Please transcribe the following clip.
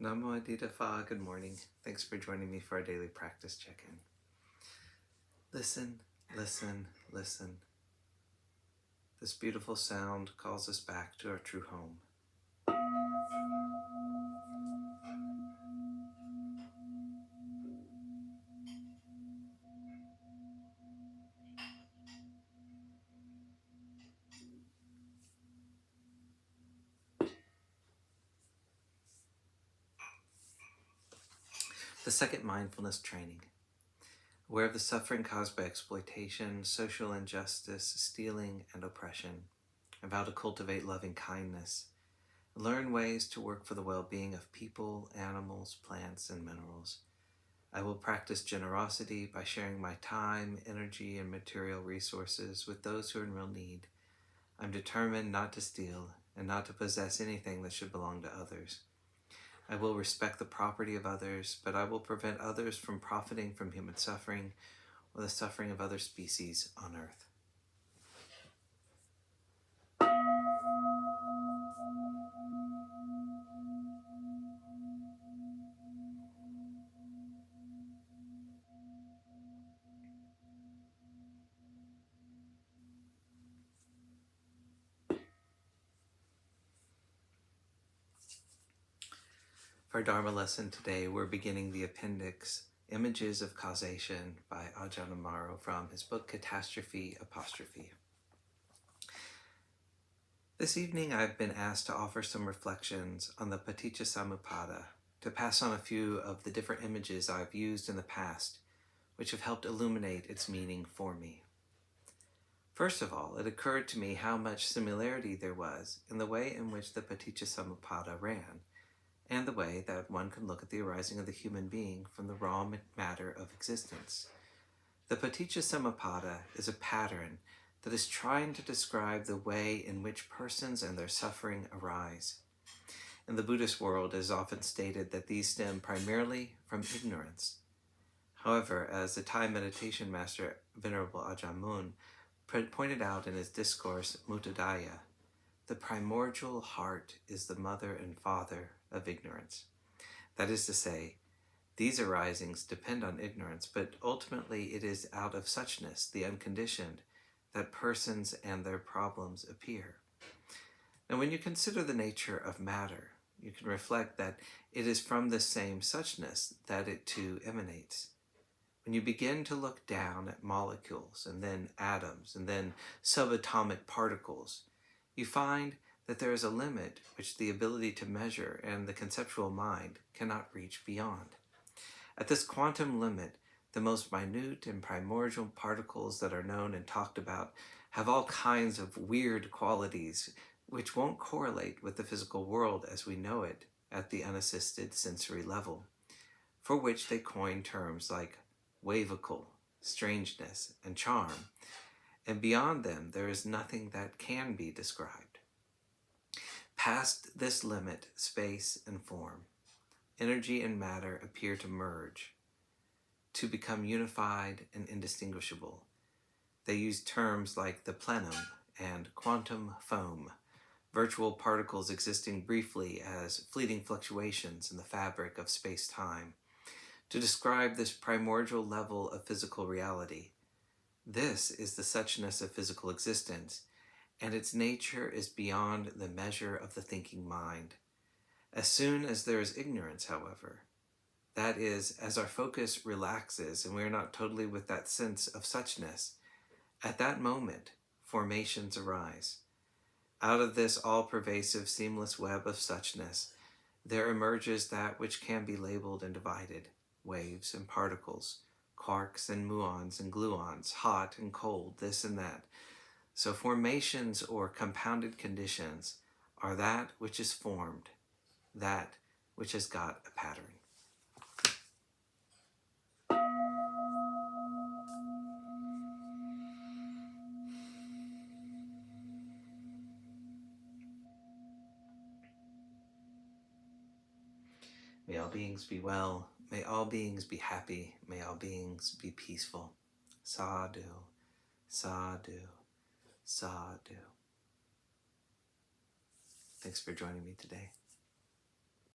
Namo Adita Pha, good morning. Thanks for joining me for our daily practice check-in. Listen, listen, listen. This beautiful sound calls us back to our true home. The second mindfulness training. Aware of the suffering caused by exploitation, social injustice, stealing, and oppression. And vow to cultivate loving kindness. Learn ways to work for the well-being of people, animals, plants, and minerals. I will practice generosity by sharing my time, energy, and material resources with those who are in real need. I'm determined not to steal and not to possess anything that should belong to others. I will respect the property of others, but I will prevent others from profiting from human suffering or the suffering of other species on earth. For our Dharma lesson today, we're beginning the appendix, Images of Causation by Ajahn Amaro from his book Catastrophe, Apostrophe. This evening I've been asked to offer some reflections on the Paticcasamuppada, to pass on a few of the different images I've used in the past, which have helped illuminate its meaning for me. First of all, it occurred to me how much similarity there was in the way in which the Paticcasamuppada ran, and the way that one can look at the arising of the human being from the raw matter of existence. The Paticcasamuppada is a pattern that is trying to describe the way in which persons and their suffering arise. In the Buddhist world, it is often stated that these stem primarily from ignorance. However, as the Thai meditation master Venerable Ajahn Mun pointed out in his discourse Muttadaya, the primordial heart is the mother and father of ignorance. That is to say, these arisings depend on ignorance, but ultimately it is out of suchness, the unconditioned, that persons and their problems appear. And when you consider the nature of matter, you can reflect that it is from this same suchness that it too emanates. When you begin to look down at molecules, and then atoms, and then subatomic particles, you find that there is a limit which the ability to measure and the conceptual mind cannot reach beyond. At this quantum limit, the most minute and primordial particles that are known and talked about have all kinds of weird qualities which won't correlate with the physical world as we know it at the unassisted sensory level, for which they coin terms like wavicle, strangeness, and charm, and beyond them there is nothing that can be described. Past this limit, space and form, energy and matter appear to merge, to become unified and indistinguishable. They use terms like the plenum and quantum foam, virtual particles existing briefly as fleeting fluctuations in the fabric of space-time, to describe this primordial level of physical reality. This is the suchness of physical existence, and its nature is beyond the measure of the thinking mind. As soon as there is ignorance, however, that is, as our focus relaxes and we are not totally with that sense of suchness, at that moment, formations arise. Out of this all-pervasive, seamless web of suchness, there emerges that which can be labeled and divided, waves and particles, quarks and muons and gluons, hot and cold, this and that. So formations or compounded conditions are that which is formed, that which has got a pattern. May all beings be well. May all beings be happy. May all beings be peaceful. Sadhu, sadhu, sadhu. Thanks for joining me today.